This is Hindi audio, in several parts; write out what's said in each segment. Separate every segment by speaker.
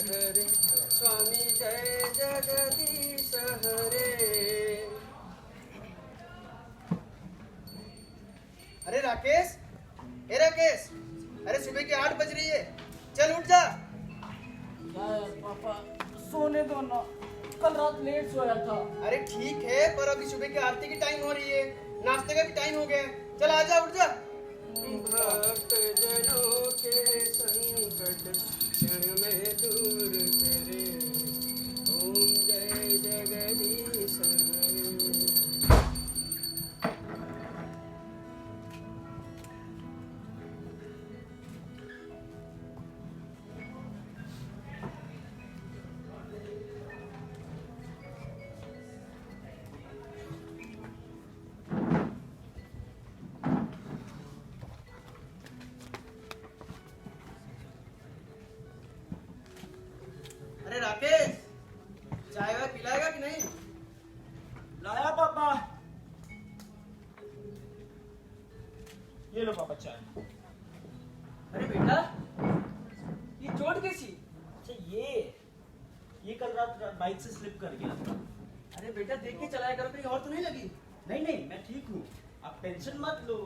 Speaker 1: हरे स्वामी जय जगदीश हरे। अरे राकेश, ए राकेश, अरे सुबह की 8 बज रही है, चल उठ जा।
Speaker 2: पापा सोने दो ना, कल रात लेट सोया था।
Speaker 1: अरे ठीक है, पर अभी सुबह की आरती की टाइम हो रही है, नाश्ते का भी टाइम हो गया है, चल आजा उठ जा। भक्त जनों के संकट क्षण में दूर करे, ओम जय जगदीश हरे। अरे राकेश, चाय वाय पिलाएगा कि नहीं?
Speaker 2: लाया पापा। ये लो पापा चाय।
Speaker 1: अरे बेटा, ये चोट कैसी?
Speaker 2: अच्छा ये कल रात बाइक से स्लिप कर गया था।
Speaker 1: अरे बेटा देख के चलाया करो, कहीं और तो नहीं लगी?
Speaker 2: नहीं नहीं, मैं ठीक हूँ, आप टेंशन मत लो।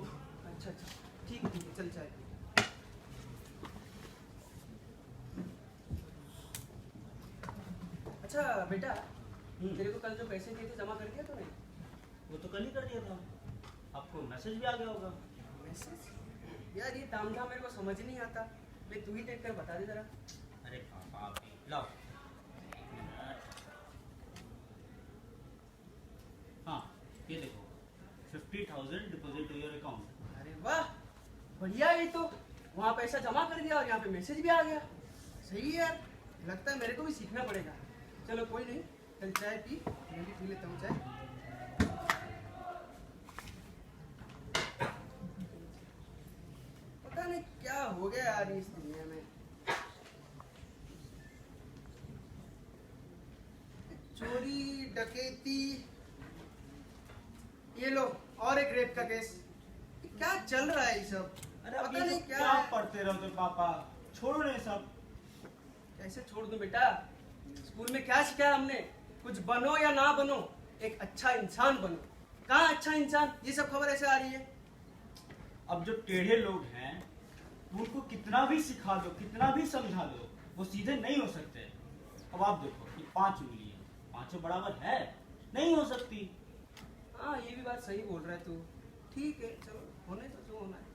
Speaker 1: अच्छा अच्छा, ठीक है चल चाय पी। अच्छा बेटा, तेरे को कल जो पैसे दिए थे जमा कर दिया तूने?
Speaker 2: वो तो कल ही कर दिया था, आपको मैसेज भी आ गया होगा।
Speaker 1: मैसेज? यार ये तामझाम मेरे को समझ नहीं आता, ले तू ही देख कर बता दे जरा।
Speaker 2: अरे पापा आप लाओ। हाँ ये देखो, 50,000 डिपॉजिट टू योर अकाउंट।
Speaker 1: अरे वाह, बढ़िया। ये तो वहाँ पैसा जमा कर दिया और यहाँ पे मैसेज भी आ गया। सही है यार, लगता है मेरे को भी सीखना पड़ेगा। चलो कोई नहीं, कल चाय पी, मैं भी पी लेता हूँ चाय। पता नहीं क्या हो गया यार इस दुनिया में। चोरी डकैती, ये लो और एक रेप का केस। क्या चल रहा है ये सब?
Speaker 2: अरे
Speaker 1: पता
Speaker 2: अभी
Speaker 1: नहीं
Speaker 2: तो
Speaker 1: क्या
Speaker 2: क्या
Speaker 1: है।
Speaker 2: पढ़ते रहो तो पापा, छोड़ो नहीं सब।
Speaker 1: कैसे छोड़ दूं बेटा? स्कूल में क्या सिखाया हमने? कुछ बनो या ना बनो, एक अच्छा इंसान बनो। कहाँ अच्छा इंसान, ये सब खबर ऐसे आ रही है।
Speaker 2: अब जो टेढ़े लोग हैं उनको कितना भी सिखा दो, कितना भी समझा दो, वो सीधे नहीं हो सकते। अब आप देखो, ये 5 उंगली है, पांचों बराबर है, नहीं हो सकती।
Speaker 1: हाँ ये भी बात सही बोल रहा है तू। ठीक है चलो, होने तो जो होना है।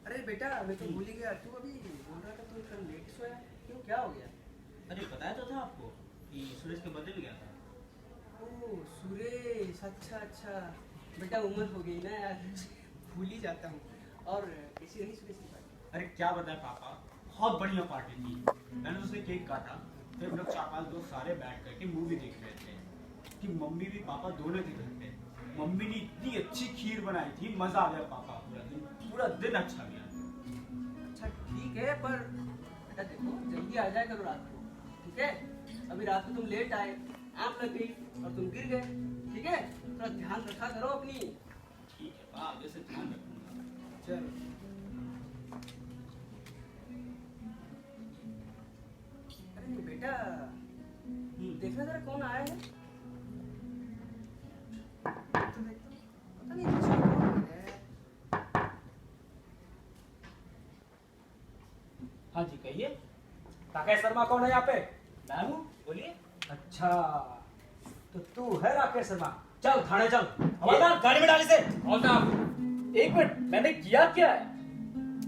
Speaker 1: अरे बेटा मैं तो भूल ही गया, तू अभी बोल रहा था तू कल लेट सोया, क्यों क्या हो गया?
Speaker 2: अरे बताया तो था आपको कि सुरेश के बर्थडे में गया था।
Speaker 1: ओह सुरेश, अच्छा अच्छा। बेटा उम्र हो गई ना यार, भूल ही जाता हूँ। और कैसी रही सुरेश की बात?
Speaker 2: अरे क्या बताया पापा, बहुत बढ़िया पार्टी थी। मैंने उसने केक काटा, फिर हम लोग 4-5 दोस्त सारे बैठ करके मूवी देख रहे थे कि मम्मी भी पापा दोनों थे घर पे। मम्मी ने इतनी अच्छी खीर बनाई थी, मजा आ गया पापा। पूरा दिन अच्छा गया।
Speaker 1: अच्छा ठीक है, पर बेटा देखो जल्दी आ जाए करो रात को, ठीक है? अभी रात को तुम लेट आए, आँख लग गई और तुम गिर गए, ठीक है? थोड़ा ध्यान रखा करो अपनी।
Speaker 2: ठीक है पापा, आगे से ध्यान रखूंगा।
Speaker 1: चलो। अरे बेटा देखना जरा कौन आया है। तो देखो, पता नहीं दूसरा कौन है।
Speaker 3: हाँ जी कहिए। राकेश शर्मा कौन है यहाँ पे?
Speaker 2: मैं हूँ, बोलिए।
Speaker 3: अच्छा तो तू है राकेश शर्मा, चल थाने चल।
Speaker 2: हवलदार गाड़ी में डाले से।
Speaker 3: और साहब एक मिनट, मैंने किया क्या है?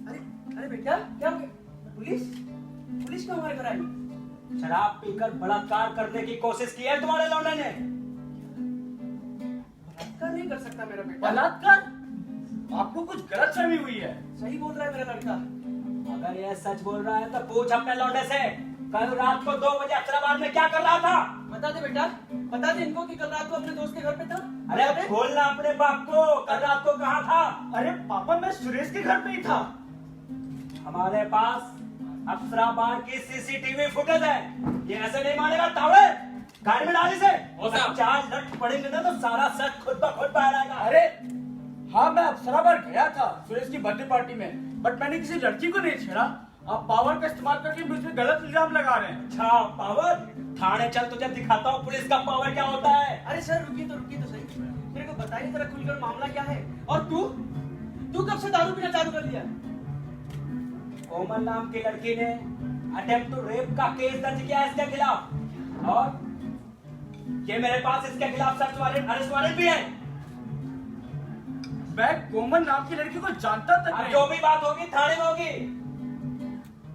Speaker 1: अरे अरे बेटा क्या हो गया? पुलिस पुलिस क्यों हमारे घर आई?
Speaker 3: शराब पीकर बलात्कार करने की कोशिश की है तुम्हारे लौंडे ने।
Speaker 1: बलात्कार नहीं कर सकता मेरा बेटा।
Speaker 3: बलात्कार? आपको कुछ गलतफहमी हुई है।
Speaker 1: सही बोल रहा है मेरा लड़का।
Speaker 3: अगर यह सच बोल रहा है तो पूछ अपने लौंडे से, कल रात को 2 बजे अक्षराबाद में क्या कर रहा था?
Speaker 1: बता दे बेटा, बता दे इनको कि कल रात को अपने दोस्त के घर पे था।
Speaker 3: अरे बोलना अपने बाप को, कल रात को कहाँ था?
Speaker 2: अरे पापा मैं सुरेश के घर पे ही था।
Speaker 3: हमारे पास अक्षराबाद की सीसीटीवी फुटेज है, ये ऐसे नहीं मानेगा तावड़े। गाड़ी में डाली से। 4 लट पड़ेंगे ना तो सारा सच खुद ब खुद बाहर आएगा।
Speaker 2: अरे
Speaker 4: हाँ मैं अप्सरा बार गया था सुरेश की बर्थडे पार्टी में, बट मैंने किसी लड़की को नहीं छेड़ा। आप पावर का इस्तेमाल करके मुझ पे गलत इल्जाम लगा रहे हैं।
Speaker 3: अच्छा पावर, थाने चल तुझे दिखाता हूँ पुलिस का पावर क्या होता है।
Speaker 1: अरे सर रुकिए तो सही, मेरे को बताइए जरा खुलकर मामला क्या है। और तू कब से दारू पीना चालू कर दिया?
Speaker 3: कोमल नाम की लड़की ने अटेम्प्ट टू रेप का केस दर्ज किया है इसके खिलाफ, और ये मेरे पास इसके खिलाफ सर्च वारंट, अरेस्ट वारंट भी है।
Speaker 4: मैं कोमल नाम की लड़की को जानता तक
Speaker 3: अब
Speaker 4: नहीं।
Speaker 3: जो भी बात होगी थाने में होगी।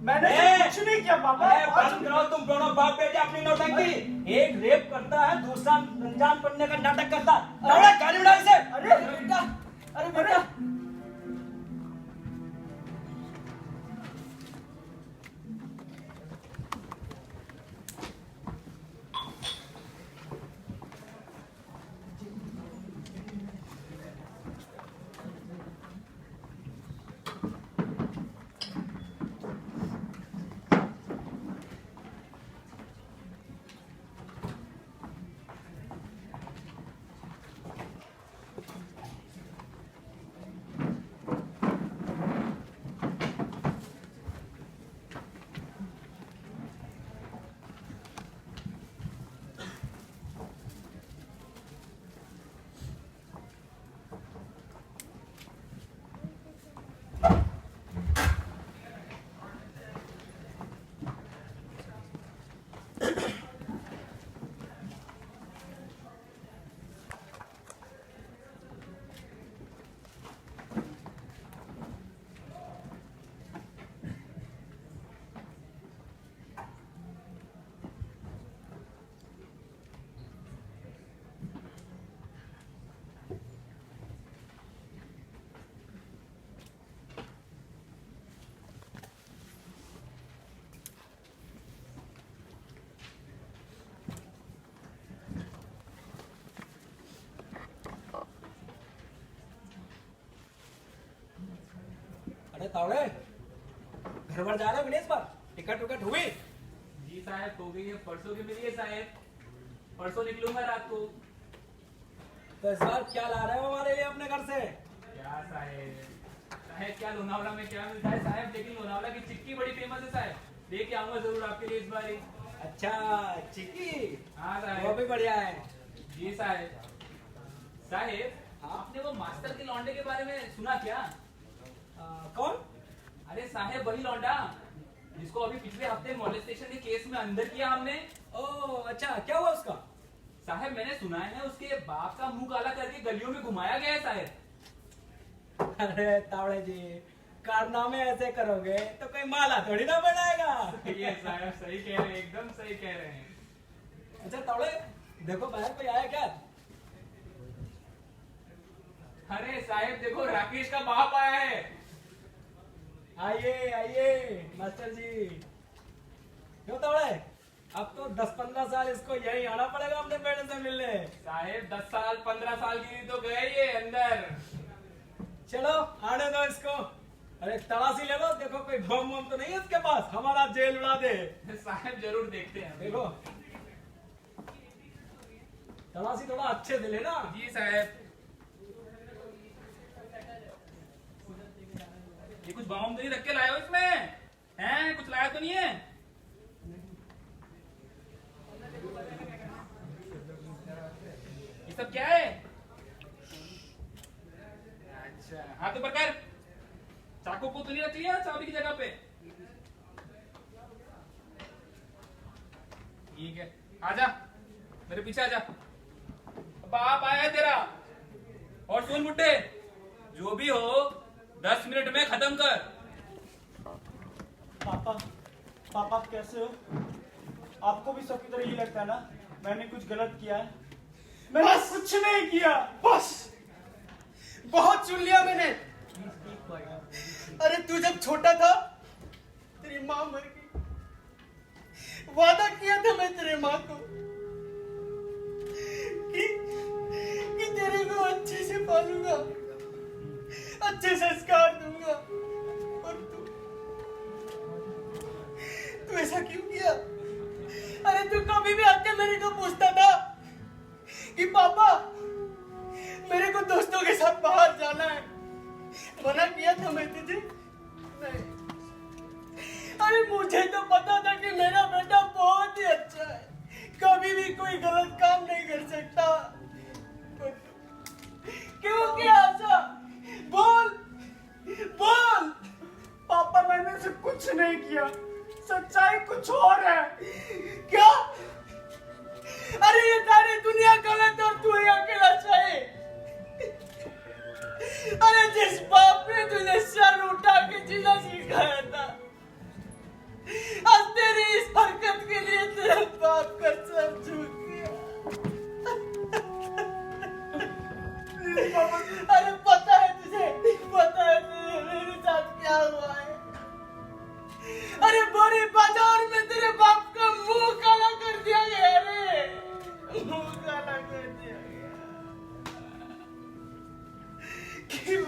Speaker 4: मैंने कुछ नहीं किया पापा।
Speaker 3: अरे बंद करो तुम दोनों बाप बेटे अपनी नौटंकी। एक रेप करता है, दूसरा अनजान पड़ने का नाटक करता है। अरे गाली उड़ा इसे।
Speaker 1: अरे बेटा
Speaker 3: अरे तावड़े, घर बार जा रहे हो विनेश पर? टिकट विकट हुई?
Speaker 5: जी साहब हो गई है, परसों की मिली है साहब, परसों निकलूंगा रात को।
Speaker 3: तो इस बार क्या ला रहे हो हमारे लिए अपने घर से?
Speaker 5: क्या साहब क्या लोनावला में क्या मिलता है साहब, लेकिन लोनावला की चिक्की बड़ी फेमस है साहब, लेके आऊंगा जरूर आपके लिए इस बार ही।
Speaker 3: अच्छा चिक्की,
Speaker 5: हाँ
Speaker 3: वो
Speaker 5: साहब।
Speaker 3: भी बढ़िया है।
Speaker 5: जी साहब। साहब आपने वो मास्टर के लौंडे के बारे में सुना क्या?
Speaker 3: कौन?
Speaker 5: अरे साहब वही लौंडा जिसको अभी पिछले हफ्ते मॉलेस्टेशन के केस में अंदर किया हमने।
Speaker 3: ओह अच्छा, क्या हुआ उसका?
Speaker 5: साहब मैंने सुना है उसके बाप का मुंह काला करके गलियों में घुमाया गया है साहब।
Speaker 3: अरे तावड़े जी, कारनामे ऐसे करोगे तो कोई माला थोड़ी ना बनाएगा।
Speaker 5: ये साहब सही कह रहे हैं, एकदम सही कह रहे हैं।
Speaker 3: अच्छा तावड़े, देखो बाहर कोई आया क्या?
Speaker 5: अरे साहब देखो राकेश का बाप आया है।
Speaker 3: आइए आइए मास्टर जी। क्यों तावड़े, अब तो 10-15 साल इसको यही आना पड़ेगा अपने बेटे से मिलने।
Speaker 5: साहब 10 साल 15 साल की तो गए ये अंदर।
Speaker 3: चलो आने दो इसको। अरे तलाशी ले लो, देखो कोई बम वम तो नहीं है इसके पास, हमारा जेल उड़ा दे।
Speaker 5: साहब जरूर देखते हैं।
Speaker 3: देखो तलाशी थोड़ा अच्छे से लेना।
Speaker 5: जी साहब। ये कुछ बम तो नहीं रख के लाए हो इसमें? हैं कुछ लाया तो नहीं है? ये सब क्या है? अच्छा हाथ ऊपर कर। चाकू को तो नहीं रख लिया चाबी की जगह पे? ठीक है आजा, मेरे पीछे आजा। बाप आया है तेरा। और सुन बुड्ढे, जो भी हो 10 मिनट में खत्म कर।
Speaker 4: पापा आप कैसे हो? आपको भी सबकी तरह ही लगता है ना मैंने कुछ गलत किया है? मैंने कुछ नहीं किया।
Speaker 1: बस बहुत सुन लिया मैंने। अरे तू जब छोटा था तेरी माँ मर गई, वादा किया था मैं तेरे माँ को कि तेरे को अच्छे से पालूंगा, अच्छे संस्कार दूंगा। और तू ऐसा क्यों किया? अरे तू कभी भी आके मेरे को पूछता था कि पापा मेरे को दोस्तों के साथ बाहर जाना है। मना किया था मैं तुझे? नहीं। अरे मुझे तो पता था कि मेरा बेटा बहुत ही अच्छा है, कभी भी कोई गलत काम नहीं कर सकता। क्यों किया ऐसा? बोल बोल।
Speaker 4: पापा मैंने से कुछ नहीं किया, सच्चाई कुछ और है।
Speaker 1: क्या? अरे ये सारी दुनिया गलत और तू ही अकेला सही। अरे जिस बाप ने तुझे सर उठा के जीना सिखाया था, आज तेरी इस हरकत के लिए तेरे बाप का सर झुक गया। अरे पता है तुझे मेरे साथ क्या हुआ है? अरे बड़े बाजार में तेरे बाप का मुंह काला कर दिया गया रे, मुंह काला कर दिया गया। क्यों?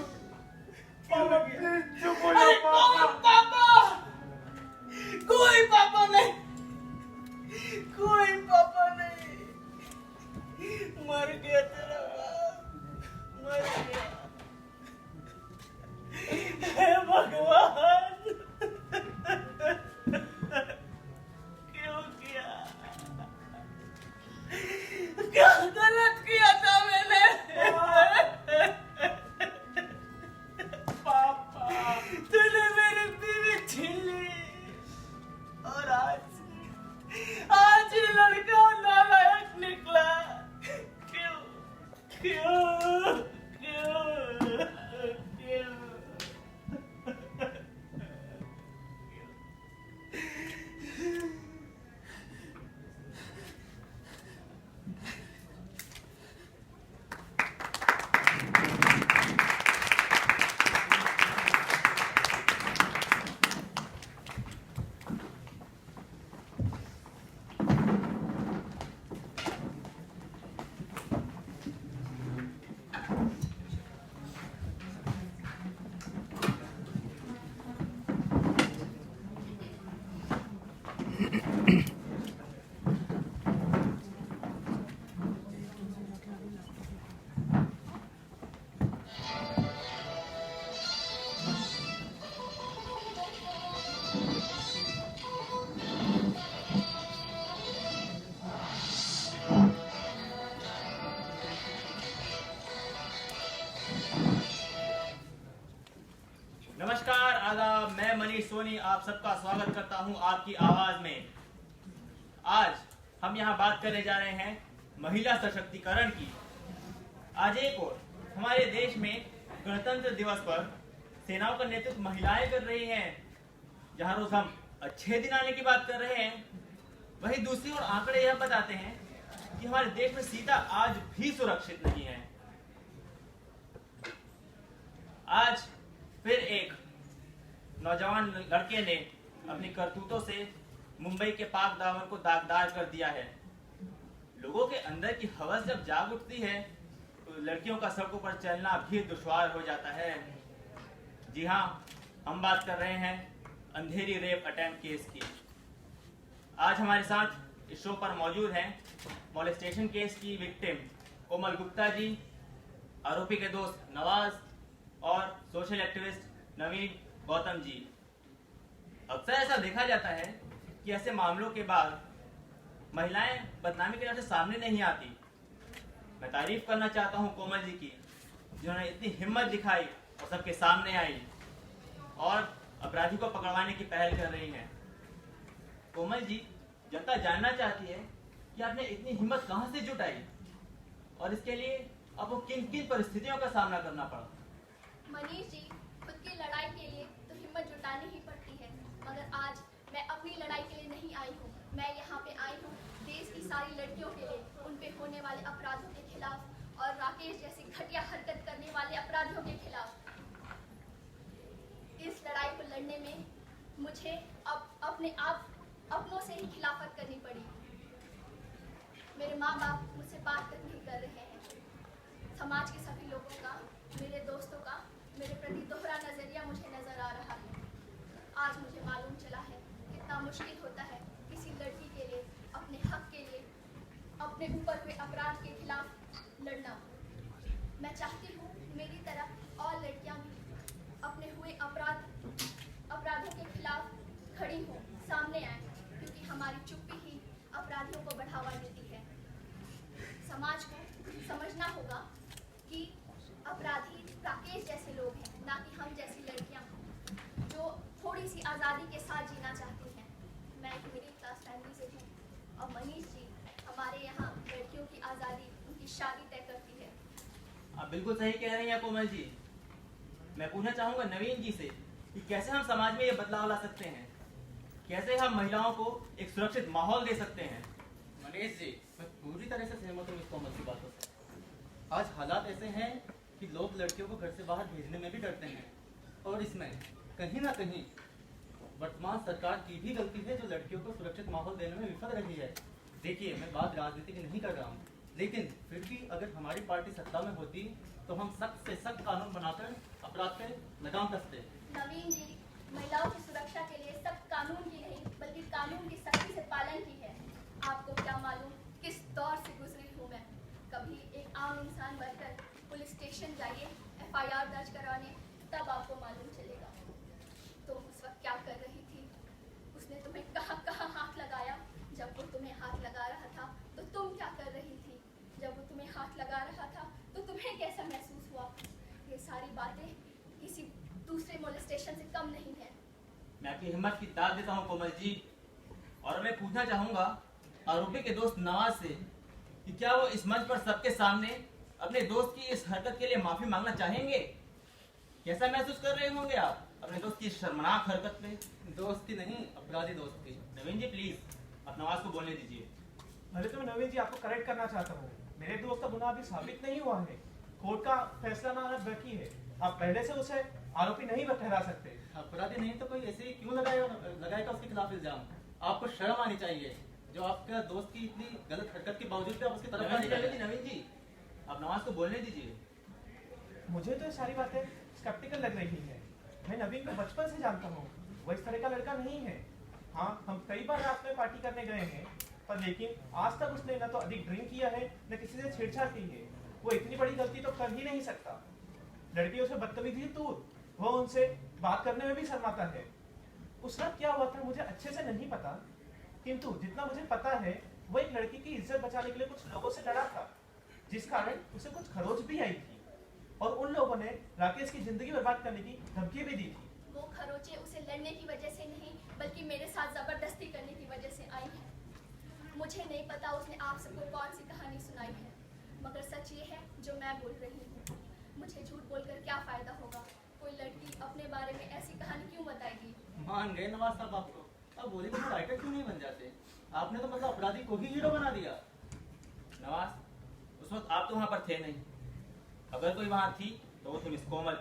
Speaker 4: पापा प्लीज चुप हो
Speaker 1: अरे
Speaker 4: जाओ
Speaker 1: कौन
Speaker 4: पापा।
Speaker 1: पापा? कोई पापा नहीं, कोई पापा नहीं। मर गया तेरा बाप, मर गया। हे भगवान, क्यों किया? क्या गलत किया था मैंने?
Speaker 4: पापा
Speaker 1: तूने मेरी बीवी छीन ली और आज ये लड़का नालायक निकला। क्यों क्यों क्यों क्यों?
Speaker 3: नमस्कार, आदाब। मैं मनीष सोनी आप सबका स्वागत करता हूं आपकी आवाज में। आज हम यहां बात करने जा रहे हैं महिला सशक्तिकरण की। आज एक और हमारे देश में गणतंत्र दिवस पर सेनाओं का नेतृत्व महिलाएं कर रही हैं। जहां रोज हम अच्छे दिन आने की बात कर रहे हैं, वहीं दूसरी ओर आंकड़े यह बताते हैं कि हमारे देश में सीता आज भी सुरक्षित नहीं है। आज फिर एक नौजवान लड़के ने अपनी करतूतों से मुंबई के पाक दामन को दागदार कर दिया है। लोगों के अंदर की हवस जब जाग उठती है तो लड़कियों का सड़कों पर चलना भी दुश्वार हो जाता है। जी हाँ, हम बात कर रहे हैं अंधेरी रेप अटेम्प्ट केस की। आज हमारे साथ इस शो पर मौजूद हैं मॉलेस्टेशन केस की विक्टिम कोमल गुप्ता जी, आरोपी के दोस्त नवाज और सोशल एक्टिविस्ट नवीन गौतम जी। अक्सर ऐसा देखा जाता है कि ऐसे मामलों के बाद महिलाएं बदनामी के डर से सामने नहीं आती। मैं तारीफ करना चाहता हूं कोमल जी की, जिन्होंने इतनी हिम्मत दिखाई और सबके सामने आई और अपराधी को पकड़वाने की पहल कर रही हैं। कोमल जी, जनता जानना चाहती है कि आपने इतनी हिम्मत कहां से जुटाई और इसके लिए आपको किन किन परिस्थितियों का सामना करना पड़ा।
Speaker 6: मनीष जी, खुद की लड़ाई के लिए तो हिम्मत जुटानी ही पड़ती है, मगर आज मैं अपनी लड़ाई के लिए नहीं आई हूँ। मैं यहाँ पे आई हूँ देश की सारी लड़कियों के लिए, उन पे होने वाले अपराधों के खिलाफ और राकेश जैसी घटिया हरकत करने वाले अपराधियों के खिलाफ। इस लड़ाई को लड़ने में मुझे अपने अपनों से ही खिलाफत करनी पड़ी। मेरे माँ बाप मुझसे बात तक नहीं कर रहे हैं। समाज के सभी लोगों का, मेरे दोस्तों का मेरे प्रति दोहरा नजरिया मुझे नजर आ रहा है। आज मुझे मालूम चला है कितना मुश्किल होता है किसी लड़की के लिए अपने हक के लिए, अपने ऊपर हुए अपराध के खिलाफ लड़ना। मैं हमारी चुप्पी ही अपराधियों को बढ़ावा देती है। समाज को समझना होगा कि अपराधी राकेश जैसे लोग हैं, ना कि हम जैसी लड़कियां जो थोड़ी सी आज़ादी के साथ जीना चाहती हैं। मैं एक मिडिल क्लास फैमिली से हूँ और मनीष जी हमारे यहाँ लड़कियों की आज़ादी, उनकी शादी तय करती है।
Speaker 3: आप बिल्कुल सही कह रही हैं कोमल जी। मैं पूछना चाहूंगा नवीन जी से कि कैसे हम समाज में ये बदलाव ला सकते हैं, कैसे हम महिलाओं को एक सुरक्षित माहौल दे सकते हैं।
Speaker 7: मनीष जी, मैं पूरी तरह से सहमत हूँ इस कोमल की बातों से। आज हालात ऐसे हैं कि लोग लड़कियों को घर से बाहर भेजने में भी डरते हैं, और इसमें कहीं ना कहीं वर्तमान सरकार की भी गलती है, जो लड़कियों को सुरक्षित माहौल देने में विफल रही है। देखिए, मैं बात राजनीति की नहीं कर रहा हूँ, लेकिन फिर भी अगर हमारी पार्टी सत्ता में होती तो हम सख्त से सख्त कानून बनाकर अपराध पे लगाम कसते।
Speaker 6: नवीन जी, महिलाओं की सुरक्षा के लिए सख्त कानून की नहीं बल्कि कानून की सख्ती से पालन की है। आपको क्या मालूम किस दौर से गुजरी हूँ मैं। कभी एक आम इंसान बनकर पुलिस स्टेशन जाइए FIR दर्ज करवाने, तब आपको मालूम चलेगा तुम उस वक्त क्या कर रही थी। उसने तुम्हें कहाँ कहाँ हाथ लगाया। जब वो तुम्हें हाथ लगा रहा था तो तुम क्या कर रही थी। जब वो तुम्हें हाथ लगा रहा था तो तुम्हें कैसा महसूस हुआ। ये सारी बातें किसी दूसरे मोलेस्टेशन से कम नहीं है।
Speaker 3: मैं आपकी हिम्मत की दाद देता हूँ कोमल जी, और मैं पूछना चाहूंगा आरोपी के दोस्त नवाज से कि क्या वो इस मंच पर सबके सामने अपने दोस्त की इस हरकत के लिए माफी मांगना चाहेंगे। कैसा महसूस कर रहे होंगे आप अपने दोस्त की शर्मनाक हरकत पे।
Speaker 7: दोस्त की नहीं, अपराधी दोस्त की।
Speaker 3: नवीन जी प्लीज आप नवाज को बोलने दीजिए।
Speaker 4: पहले तो मैं नवीन जी आपको करेक्ट करना चाहता हूँ, मेरे दोस्त का गुनाह अभी साबित नहीं हुआ है, कोर्ट का फैसला ना आना बाकी है। आप पहले से उसे आरोपी नहीं ठहरा सकते।
Speaker 7: अपराधी नहीं तो कोई ऐसे ही क्यों लगाएगा उसके खिलाफ इल्जाम। आपको शर्म आनी चाहिए, जो आपका दोस्त की इतनी गलत हरकत के बावजूद भी आप उसकी तरफ
Speaker 3: नवीन जी आप नवाज को बोलने दीजिए।
Speaker 4: मुझे तो ये सारी बातें स्केप्टिकल लग रही है। मैं नवीन को बचपन से जानता हूँ, वो इस तरह का लड़का नहीं है। हाँ, हम कई बार रात में पार्टी करने गए हैं, पर लेकिन आज तक उसने न तो अधिक ड्रिंक किया है न किसी से छेड़छाड़ की है। वो इतनी बड़ी गलती तो कर ही नहीं सकता। लड़कियों से बदतमीजी दूर, वो उनसे बात करने में भी शर्माता है। उस रात क्या हुआ था मुझे अच्छे से नहीं पता, किंतु जितना मुझे पता है वो एक लड़की की इज्जत बचाने के लिए कुछ लोगों से लड़ा था, जिस कारण उसे कुछ खरोच भी आई थी, और उन लोगों ने राकेश की जिंदगी बर्बाद करने की धमकी भी दी थी।
Speaker 6: वो खरोचे उसे लड़ने की वजह से नहीं बल्कि मेरे साथ जबरदस्ती करने की वजह से आई है। मुझे नहीं पता उसने आप सबको कौन सी कहानी सुनाई है, मगर सच ये है जो मैं बोल रही हूँ। मुझे झूठ बोलकर क्या फायदा होगा। कोई लड़की अपने बारे में ऐसी कहानी क्यों बताएगी।
Speaker 7: मान गए नवाज साहब आपको, अब बोले तो राइटर क्यों नहीं बन जाते। आपने तो मतलब अपराधी को ही हीरो बना दिया।
Speaker 3: नवाज उस वक्त आप तो वहां पर थे नहीं, अगर कोई वहां थी तो वो थी मिस कोमल।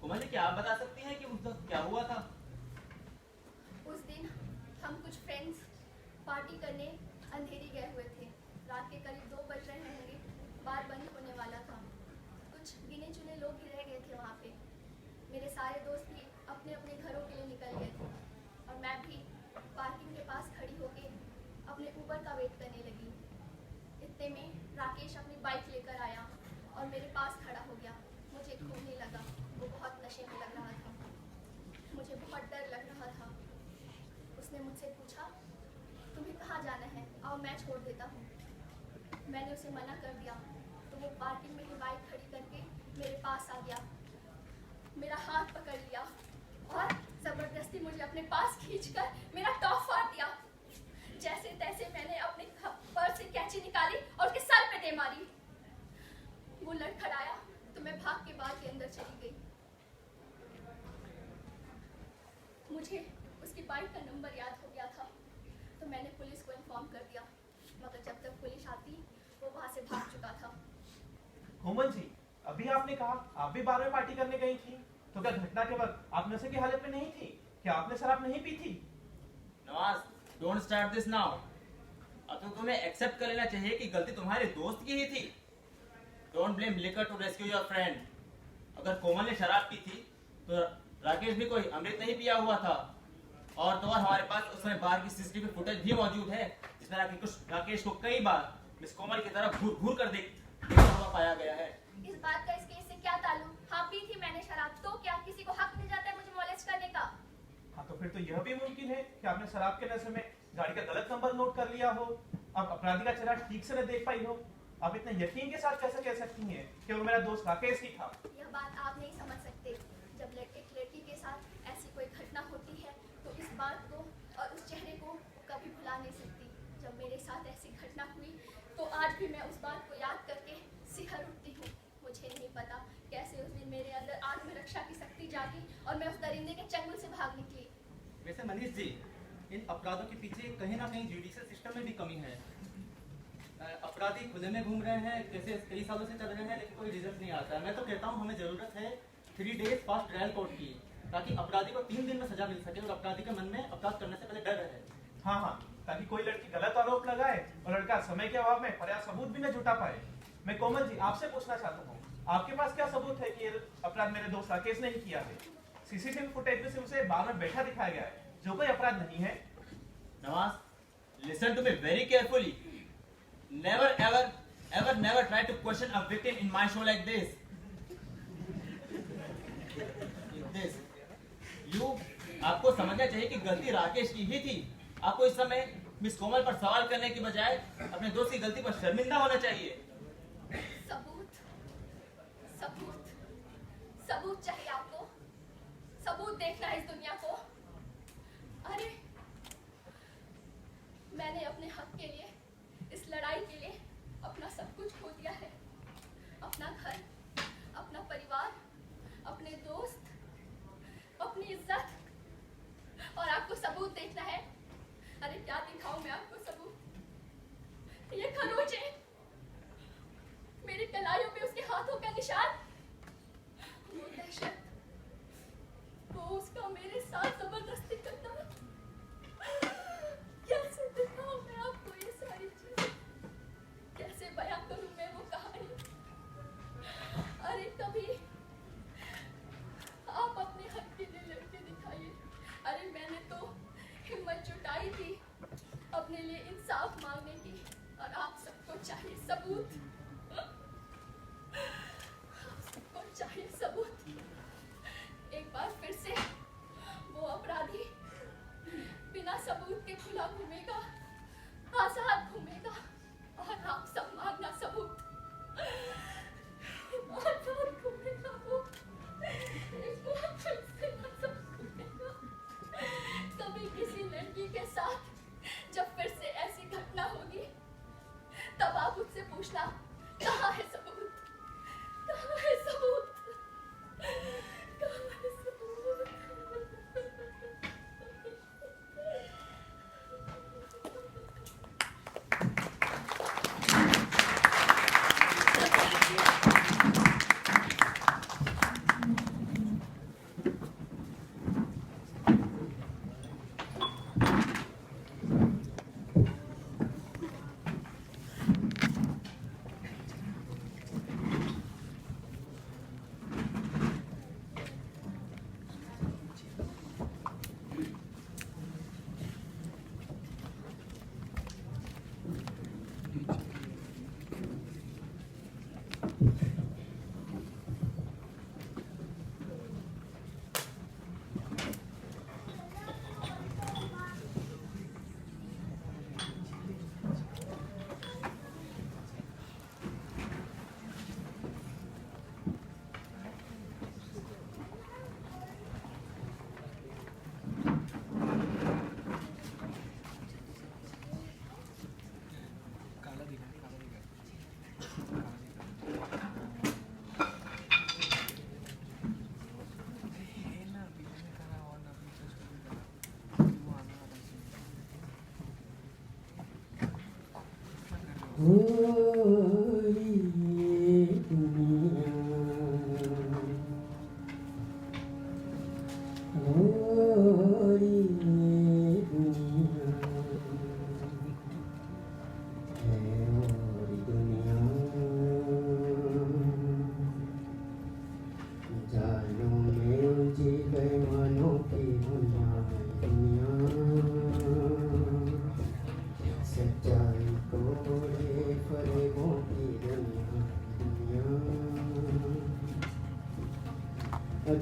Speaker 3: कोमल जी क्या आप बता सकती हैं कि उस वक्त क्या हुआ था।
Speaker 6: उस दिन हम कुछ फ्रेंड्स पार्टी करने अंधेरी गए हुए थे। रात के करीब 2 बज रहे होंगे, बार बंद होने वाला था। कुछ गिने चुने लोग ही रह गए थे वहाँ पे। मेरे सारे दोस्त भी अपने अपने घरों के लिए निकल गए थे और मैं भी पार्किंग के पास खड़ी होके अपने ऊबर का वेट करने लगी। इतने में राकेश अपनी बाइक लेकर आया और मेरे पास खड़ा हो गया। मुझे घूमने लगा, वो बहुत नशे में लग रहा था। मुझे बहुत डर लग रहा था। उसने मुझसे पूछा, तुम्हें कहाँ जाना है, आओ मैं छोड़ देता हूँ। मैंने उसे मना कर दिया तो वो पार्किंग में ही बाइक खड़ी करके मेरे पास आ गया, मेरा हाथ पकड़ लिया और जबरदस्ती मुझे अपने पास खींचकर मेरा टॉप फाड़ दिया। जैसे तैसे मैंने अपने पर्स से कैंची निकाली और उसके सर पे दे मारी। वो लड़खड़ाया तो मैं भाग के बार के अंदर चली गई। मुझे उसकी बाइक का नंबर याद हो गया था तो मैंने पुलिस को इन्फॉर्म कर दिया, मगर जब तक पुलिस आती वो वहां से भाग चुका था।
Speaker 4: कोमल जी, अभी आपने कहा आप भी बार में पार्टी करने गई थी, तो क्या घटना के वक्त आप नशे की हालत में नहीं थी? क्या आपने शराब नहीं पी थी?
Speaker 3: Nawaz don't start this now. अब तो तुम्हें एक्सेप्ट कर लेना चाहिए कि गलती तुम्हारे दोस्त की ही थी। Don't blame liquor to rescue your friend. अगर कोमल ने शराब पी थी तो राकेश भी कोई अमृत नहीं पिया हुआ था। और तो और हमारे पास उस समय बाहर की सीसीटीवी फुटेज भी मौजूद है जिसमें राकेश को कई बार मिस कोमल की तरफ घूर घूर कर देखता हुआ पाया गया है।
Speaker 6: इस बात का इस केस से क्या ताल्लुक? हाँ पी थी मैंने शराब, तो क्या किसी को हक मिल जाता है मुझे मॉलेस्ट करने का?
Speaker 4: हाँ, तो फिर तो यह भी मुमकिन है कि आपने शराब के नशे में गाड़ी का गलत नंबर नोट कर लिया हो, आप अपराधी का चेहरा ठीक से न देख पाई हो, आप इतने यकीन के साथ कैसे कह सकती हैं कि वो मेरा दोस्त राकेश ही था?
Speaker 6: यह बात आप नहीं समझ सकते। जब एक लड़की के साथ ऐसी कोई घटना होती है तो इस बात को और उस चेहरे को कभी भुला नहीं सकती। जब मेरे साथ ऐसी घटना हुई तो आज भी मैं उस बात को याद करके सिहर उठती हूँ। मुझे नहीं पता कैसे उस दिन मेरे अंदर आत्मरक्षा की शक्ति जागी और मैं उस दरिंदे के चंगुल से भाग निकली।
Speaker 7: वैसे मनीष जी, इन अपराधों के पीछे कहीं ना कहीं जुडिशियल सिस्टम में भी कमी है। अपराधी खुले में घूम रहे हैं, कैसे कई सालों से चल रहे हैं, लेकिन कोई रिजल्ट नहीं आता है। मैं तो कहता हूँ हमें जरूरत है 3 डेज फास्ट ट्रायल कोर्ट की, ताकि अपराधी को 3 दिन में सजा मिल सके और अपराधी के मन में अपराध करने से पहले डर रहे।
Speaker 4: हाँ हाँ, ताकि कोई लड़की गलत आरोप लगाए और लड़का समय के अभाव में पर्याप्त सबूत भी न जुटा पाए। मैं कोमल जी आपसे पूछना चाहता हूँ, आपके पास क्या सबूत है कि ये अपराध मेरे दोस्त राकेश ने ही किया है? सीसीटीवी फुटेज में से उसे बार में बैठा दिखाया गया है, जो कोई अपराध नहीं है।
Speaker 3: Nawaz, listen to me very carefully. Never ever never try to question a victim in my show like this. आपको समझना चाहिए कि गलती राकेश की ही थी। आपको इस समय मिस कोमल पर सवाल करने की बजाय अपने दोस्त की गलती पर शर्मिंदा होना चाहिए।
Speaker 6: सबूत, सबूत, सबूत चाहिए आपको? सबूत देखना है इस दुनिया को? अरे, मैंने अपने हक के लिए, इस लड़ाई के लिए अपना सब कुछ खो दिया है। अपना घर, अपना परिवार, अपने दोस्त, अपनी इज्जत, और आपको सबूत देखना है? अरे क्या दिखाऊं मैं आपको सबूत? ये खरोंच है, मेरी कलाइयों पे उसके हाथों का निशान, वो दहशत, वो उसका मेरे साथ जबरदस्ती करना। कैसे दिखाऊं मैं आपको ये सारी चीजें? कैसे बयां करूं मैं वो कहानी? अरे कभी आप अपने हक के लिए लड़के दिखाइए। अरे मैंने तो हिम्मत जुटाई थी अपने लिए इंसाफ मांगने की, और आप सबको चाहिए सबूत। आप सबको चाहिए सबूत। एक बार फिर से वो अपराधी बिना सबूत के खुला घूमेगा, आजाद घूमेगा, और आप सब मांगना सबूत। आजाद घूमेगा वो, एक बार फिर से आजाद घूमेगा। कभी किसी लड़की के साथ जब फिर से ऐसी घटना होगी, तब आप उससे पूछना, कहाँ है सबूत? कहाँ है सबूत? कहाँ है सबूत?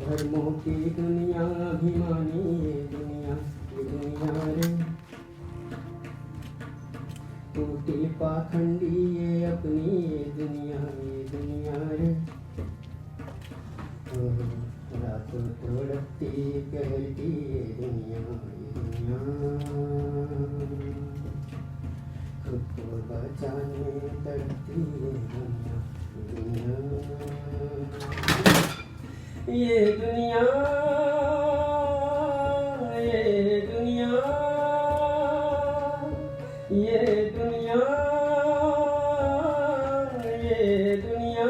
Speaker 8: धर्मों की दुनिया, अभिमानी ये दुनिया रे।
Speaker 1: तड़पती कहती ये दुनिया खुद को बचाने तड़पती ये दुनिया ये दुनिया ये दुनिया ये दुनिया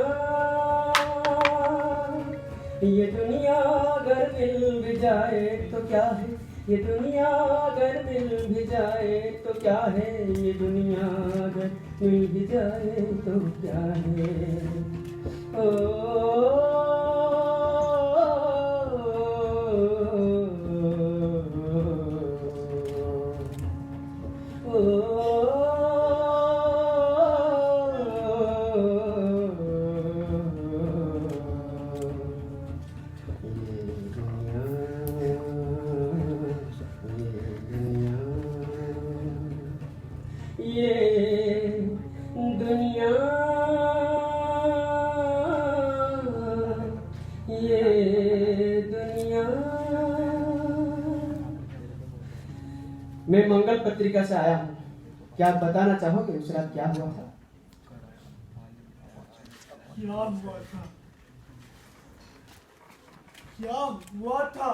Speaker 1: ये दुनिया अगर मिल भी जाए तो क्या है ये दुनिया अगर मिल भी जाए तो क्या है ये दुनिया अगर मिल भी जाए तो क्या है ओ मैं मंगल पत्रिका से आया हूँ। क्या आप बताना चाहोगे उस रात क्या हुआ था?
Speaker 2: क्या हुआ था? क्या हुआ था?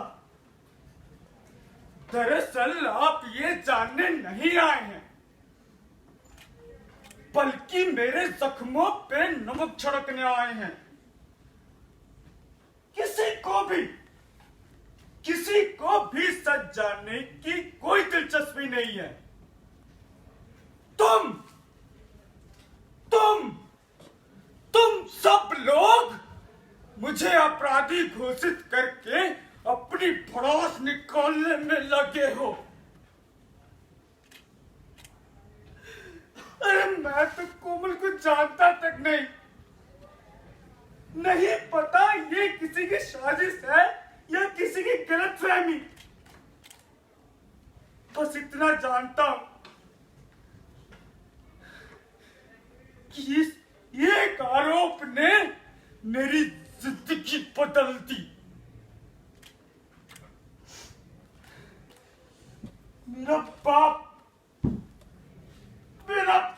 Speaker 2: दरअसल आप ये जानने नहीं आए हैं, बल्कि मेरे जख्मों पे नमक छिड़कने आए हैं। किसी को भी सच जानने की कोई दिलचस्पी नहीं है। तुम सब लोग मुझे अपराधी घोषित करके अपनी भड़ास निकालने में लगे हो। अरे मैं तो कोमल को जानता तक नहीं पता ये किसी की साजिश है या किसी की गलतफहमी। बस इतना जानता हूं कि इस एक आरोप ने मेरी जिंदगी बदल दी। मेरा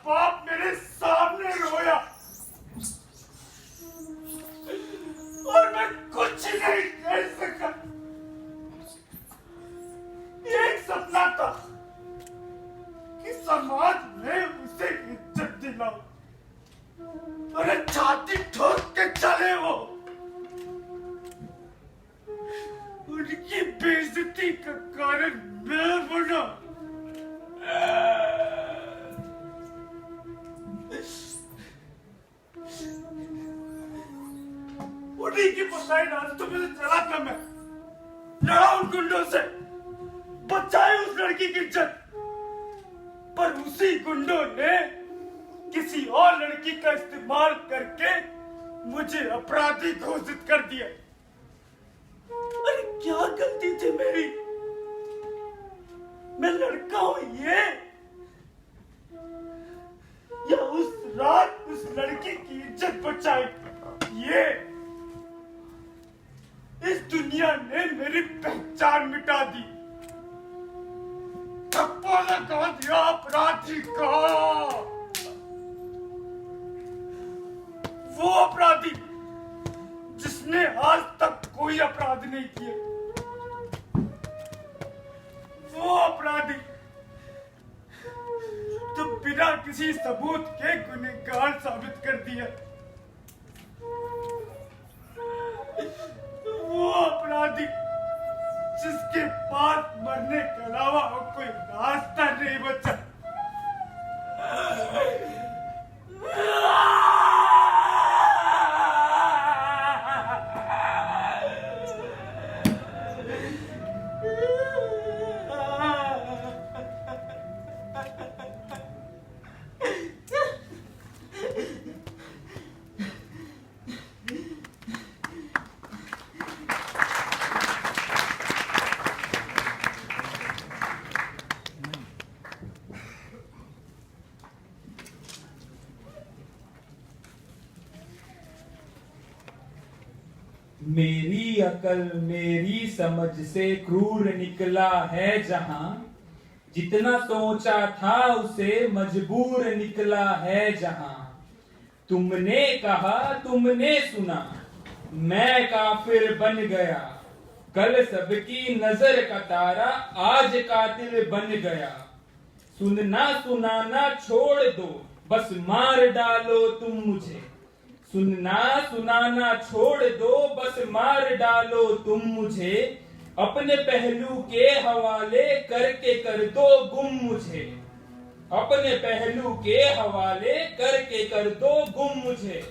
Speaker 2: बाप मेरे सामने रोया और मैं कुछ नहीं कर सका। एक सपना था कि समाज में उसे इज्जत दिलाऊं, अरे छाती ठोक के चले वो। उनकी बेइज्जती का कारण मैं बना। उन्हीं की बताई रास्तों में से चला था मैं, लड़ा उन गुंडों से, बचाई उस लड़की की इज्जत। पर उसी गुंडों ने किसी और लड़की का इस्तेमाल करके मुझे अपराधी घोषित कर दिया। अरे क्या गलती थी मेरी? मैं लड़का हूं ये, या उस रात उस लड़की की इज्जत बचाई ये? इस दुनिया ने मेरी पहचान मिटा दी, ठप्पा लगा दिया अपराधी का। वो अपराधी जिसने आज तक कोई अपराध नहीं किया, वो अपराधी जो बिना किसी सबूत के गुनहगार साबित कर दिया, वो अपराधी जिसके पास मरने के अलावा कोई रास्ता नहीं बचा।
Speaker 8: मेरी अकल मेरी समझ से क्रूर निकला है जहां, जितना सोचा था उसे मजबूर निकला है जहां। तुमने कहा तुमने सुना, मैं काफिर बन गया, कल सबकी नजर का तारा आज कातिल बन गया। सुनना सुनाना छोड़ दो, बस मार डालो तुम मुझे। सुनना सुनाना छोड़ दो, बस मार डालो तुम मुझे। अपने पहलू के हवाले करके कर दो गुम मुझे। अपने पहलू के हवाले करके कर दो गुम मुझे।